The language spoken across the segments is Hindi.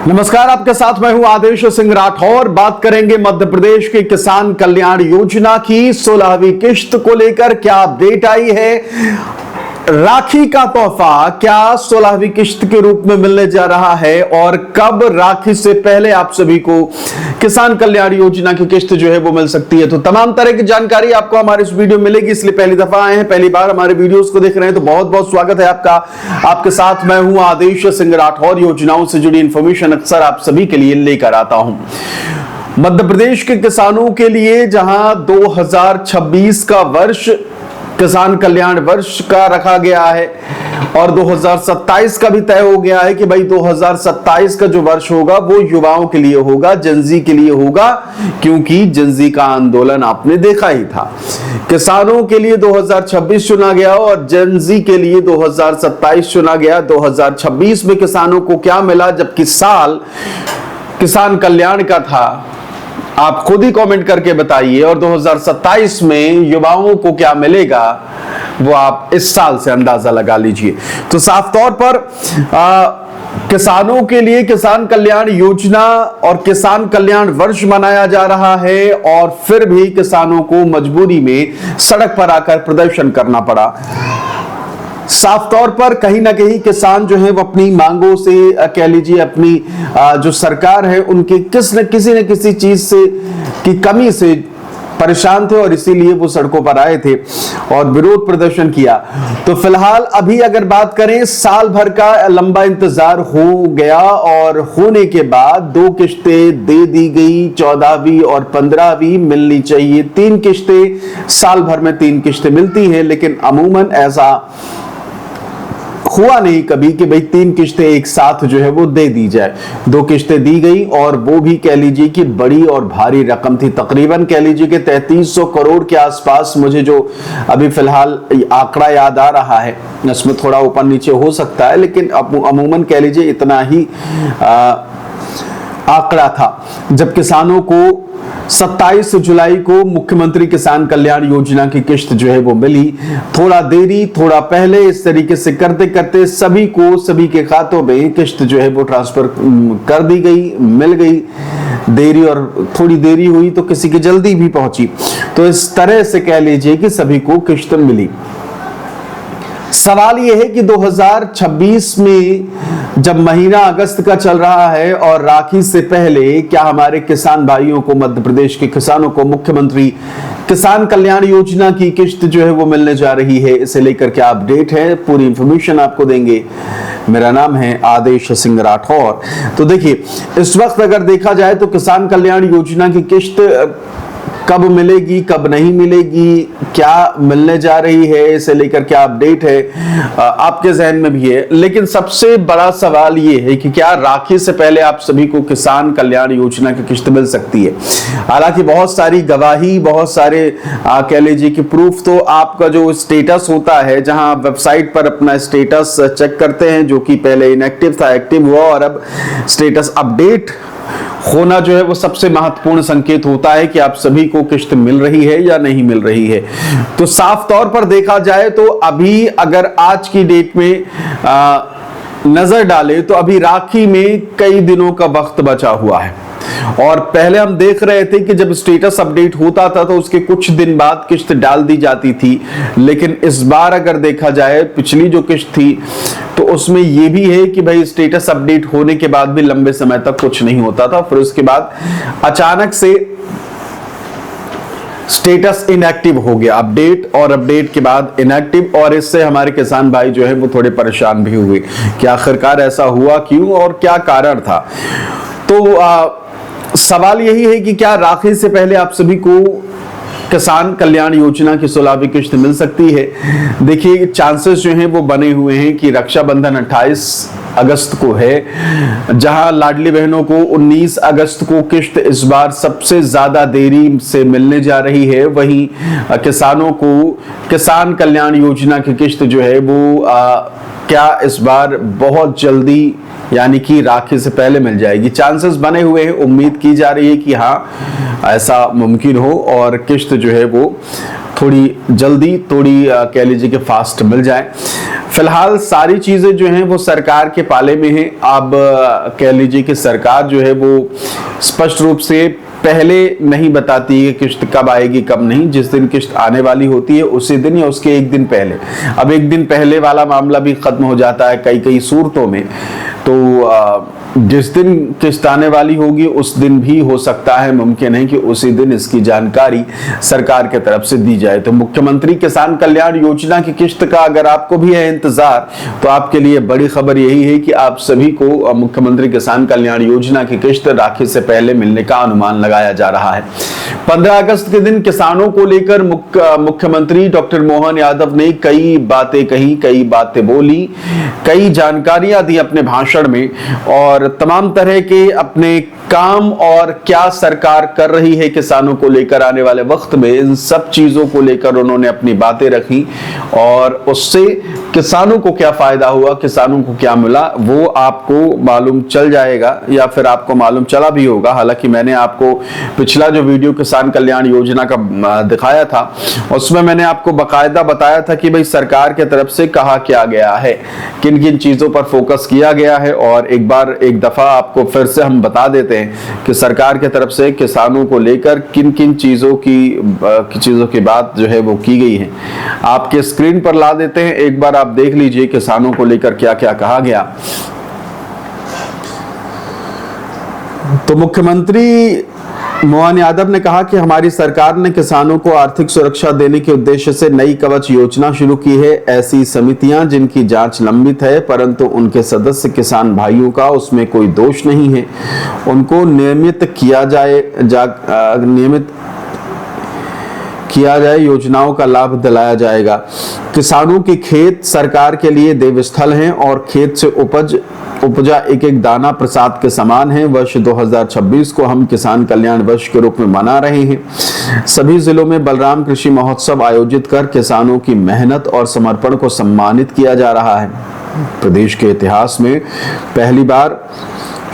नमस्कार, आपके साथ मैं हूं आदेश सिंह राठौर। बात करेंगे मध्य प्रदेश की किसान कल्याण योजना की 16वीं किश्त को लेकर क्या अपडेट आई है। राखी का तोहफा क्या 16वीं किश्त के रूप में मिलने जा रहा है और कब राखी से पहले आप सभी को किसान कल्याण योजना की किश्त जो है वो मिल सकती है। तो तमाम तरह की जानकारी आपको हमारे इस वीडियो में मिलेगी। इसलिए पहली दफा आए हैं, पहली बार हमारे वीडियोस को देख रहे हैं तो बहुत बहुत स्वागत है आपका। आपके साथ मैं हूं आदेश सिंह राठौर। योजनाओं से जुड़ी इंफॉर्मेशन अक्सर आप सभी के लिए लेकर आता हूं। मध्य प्रदेश के किसानों के लिए जहां 2026 का वर्ष किसान कल्याण वर्ष का रखा गया है और 2027 का भी तय हो गया है कि भाई 2027 का जो वर्ष होगा वो युवाओं के लिए होगा, जनजी के लिए होगा, क्योंकि जनजी का आंदोलन आपने देखा ही था। किसानों के लिए 2026 चुना गया और जनजी के लिए 2027 चुना गया। 2026 में किसानों को क्या मिला जबकि साल किसान कल्याण का था, आप खुद ही कमेंट करके बताइए। और 2027 में युवाओं को क्या मिलेगा वो आप इस साल से अंदाजा लगा लीजिए। तो साफ तौर पर किसानों के लिए किसान कल्याण योजना और किसान कल्याण वर्ष मनाया जा रहा है और फिर भी किसानों को मजबूरी में सड़क पर आकर प्रदर्शन करना पड़ा। साफ तौर पर कहीं ना कहीं किसान जो है वो अपनी मांगों से कह लीजिए, अपनी जो सरकार है उनके किसी न किसी चीज से की कमी से परेशान थे और इसीलिए वो सड़कों पर आए थे और विरोध प्रदर्शन किया। तो फिलहाल अभी अगर बात करें, साल भर का लंबा इंतजार हो गया और होने के बाद 2 किश्तें दे दी गई। 14वीं और 15वीं मिलनी चाहिए। 3 किश्तें, साल भर में 3 किश्तें मिलती हैं, लेकिन अमूमन ऐसा हुआ नहीं कभी कि भाई 3 किश्तें एक साथ जो है वो दे दी जाए। 2 किश्तें दी गई और वो भी कह लीजिए कि बड़ी और भारी रकम थी। तकरीबन कह लीजिए कि 3300 करोड़ के आसपास, मुझे जो अभी फिलहाल आंकड़ा याद आ रहा है, इसमें थोड़ा ऊपर नीचे हो सकता है, लेकिन अमूमन कह लीजिए इतना ही आंकड़ा था। जब किसानों को 27 जुलाई को मुख्यमंत्री किसान कल्याण योजना की किश्त जो है वो मिली, थोड़ा देरी थोड़ा पहले, इस तरीके से करते करते सभी के खातों में किश्त जो है वो ट्रांसफर कर दी गई, मिल गई। देरी और थोड़ी देरी हुई तो किसी की जल्दी भी पहुंची। तो इस तरह से कह लीजिए कि सभी को किश्त मिली। सवाल यह है कि 2026 में जब महीना अगस्त का चल रहा है और राखी से पहले क्या हमारे किसान भाइयों को, मध्य प्रदेश के किसानों को मुख्यमंत्री किसान कल्याण योजना की किश्त जो है वो मिलने जा रही है, इसे लेकर क्या अपडेट है, पूरी इंफॉर्मेशन आपको देंगे। मेरा नाम है आदेश सिंह राठौर। तो देखिए, इस वक्त अगर देखा जाए तो किसान कल्याण योजना की किश्त कब मिलेगी, कब नहीं मिलेगी, क्या मिलने जा रही है, इसे लेकर क्या अपडेट है, आपके जहन में भी है। लेकिन सबसे बड़ा सवाल ये है कि क्या राखी से पहले आप सभी को किसान कल्याण योजना की किश्त मिल सकती है। हालांकि बहुत सारी गवाही, बहुत सारे कह लीजिए कि प्रूफ, तो आपका जो स्टेटस होता है, जहां आप वेबसाइट पर अपना स्टेटस चेक करते हैं, जो कि पहले इनएक्टिव था, एक्टिव हुआ और अब स्टेटस अपडेट होना जो है वो सबसे महत्वपूर्ण संकेत होता है कि आप सभी को किश्त मिल रही है या नहीं मिल रही है। तो साफ तौर पर देखा जाए तो अभी अगर आज की डेट में नजर डाले तो अभी राखी में कई दिनों का वक्त बचा हुआ है और पहले हम देख रहे थे कि जब स्टेटस अपडेट होता था तो उसके कुछ दिन बाद किश्त डाल दी जाती थी। लेकिन इस बार अगर देखा जाए, पिछली जो किश्त थी तो उसमें यह भी है कि भाई स्टेटस अपडेट होने के बाद भी लंबे समय तक कुछ नहीं होता था, फिर उसके बाद अचानक से स्टेटस इनएक्टिव हो गया, अपडेट और अपडेट के बाद इनएक्टिव। और इससे हमारे किसान भाई जो है वो थोड़े परेशान भी हुए कि आखिरकार ऐसा हुआ क्यों और क्या कारण था। तो सवाल यही है कि क्या राखी से पहले आप सभी को किसान कल्याण योजना की 16वीं किश्त मिल सकती है। देखिए, चांसेस जो हैं वो बने हुए हैं कि रक्षाबंधन 28 अगस्त को है, जहां लाडली बहनों को 19 अगस्त को किश्त इस बार सबसे ज्यादा देरी से मिलने जा रही है। वहीं किसानों को किसान कल्याण योजना की किश्त जो है वो क्या इस बार बहुत जल्दी यानी कि राखी से पहले मिल जाएगी। चांसेस बने हुए हैं, उम्मीद की जा रही है कि हाँ ऐसा मुमकिन हो और किश्त जो है वो थोड़ी जल्दी, थोड़ी कह लीजिए कि फास्ट मिल जाए। फिलहाल सारी चीजें जो हैं वो सरकार के पाले में हैं। अब कह लीजिए कि सरकार जो है वो स्पष्ट रूप से पहले नहीं बताती है किश्त कब आएगी कब नहीं। जिस दिन किश्त आने वाली होती है उसी दिन या उसके एक दिन पहले, अब एक दिन पहले वाला मामला भी खत्म हो जाता है कई कई सूरतों में। तो जिस दिन किश्त आने वाली होगी उस दिन भी हो सकता है, मुमकिन है कि उसी दिन इसकी जानकारी सरकार की तरफ से दी जाए। तो मुख्यमंत्री किसान कल्याण योजना की किश्त का अगर आपको भी है इंतजार, तो आपके लिए बड़ी खबर यही है कि आप सभी को मुख्यमंत्री किसान कल्याण योजना की किश्त राखी से पहले मिलने का अनुमान लगाया जा रहा है। 15 अगस्त के दिन किसानों को लेकर मुख्यमंत्री डॉक्टर मोहन यादव ने कई बातें कही, कई बातें बोली, कई जानकारियां दी अपने भाषण में, और तमाम तरह के अपने काम और क्या सरकार कर रही है किसानों को लेकर आने वाले वक्त में, इन सब चीजों को लेकर उन्होंने अपनी बातें रखी। और उससे किसानों को क्या फायदा हुआ, किसानों को क्या मिला, वो आपको मालूम चल जाएगा या फिर आपको मालूम चला भी होगा। हालांकि मैंने आपको पिछला जो वीडियो किसान कल्याण योजना का दिखाया था उसमें मैंने आपको बाकायदा बताया था कि भाई सरकार की तरफ से कहा क्या गया है, किन किन चीजों पर फोकस किया गया है। और एक दफा आपको फिर से हम बता देते हैं कि सरकार की तरफ से किसानों को लेकर किन किन चीजों की बात जो है वो की गई है। आपके स्क्रीन पर ला देते हैं, एक बार आप देख लीजिए किसानों को लेकर क्या क्या कहा गया। तो मुख्यमंत्री मोहन यादव ने कहा कि हमारी सरकार ने किसानों को आर्थिक सुरक्षा देने के उद्देश्य से नई कवच योजना शुरू की है। ऐसी समितियां जिनकी जांच लंबित है परंतु उनके सदस्य किसान भाइयों का उसमें कोई दोष नहीं है, उनको नियमित किया जाए, योजनाओं का लाभ दिलाया जाएगा। किसानों के खेत सरकार के लिए देवस्थल हैं और खेत से उपजा एक एक दाना प्रसाद के समान है। वर्ष 2026 को हम किसान कल्याण वर्ष के रूप में मना रहे हैं। सभी जिलों में बलराम कृषि महोत्सव आयोजित कर किसानों की मेहनत और समर्पण को सम्मानित किया जा रहा है। प्रदेश के इतिहास में पहली बार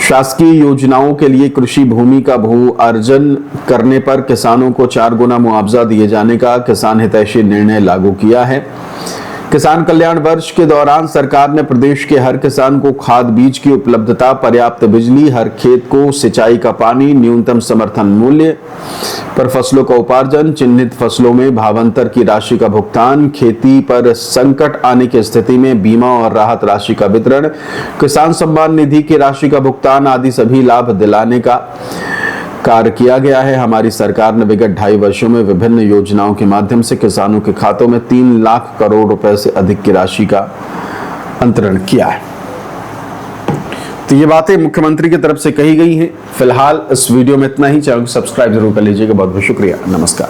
शासकीय योजनाओं के लिए कृषि भूमि का भू अर्जन करने पर किसानों को 4 गुना मुआवजा दिए जाने का किसान हितैषी निर्णय लागू किया है। किसान कल्याण वर्ष के दौरान सरकार ने प्रदेश के हर किसान को खाद बीज की उपलब्धता, पर्याप्त बिजली, हर खेत को सिंचाई का पानी, न्यूनतम समर्थन मूल्य पर फसलों का उपार्जन, चिन्हित फसलों में भावांतर की राशि का भुगतान, खेती पर संकट आने की स्थिति में बीमा और राहत राशि का वितरण, किसान सम्मान निधि की राशि का भुगतान आदि सभी लाभ दिलाने का कार्य किया गया है। हमारी सरकार ने विगत 2.5 वर्षों में विभिन्न योजनाओं के माध्यम से किसानों के खातों में 3 लाख करोड़ रुपए से अधिक की राशि का अंतरण किया है। तो ये बातें मुख्यमंत्री की तरफ से कही गई हैं। फिलहाल इस वीडियो में इतना ही। चैनल को सब्सक्राइब जरूर कर लीजिएगा। बहुत बहुत शुक्रिया। नमस्कार।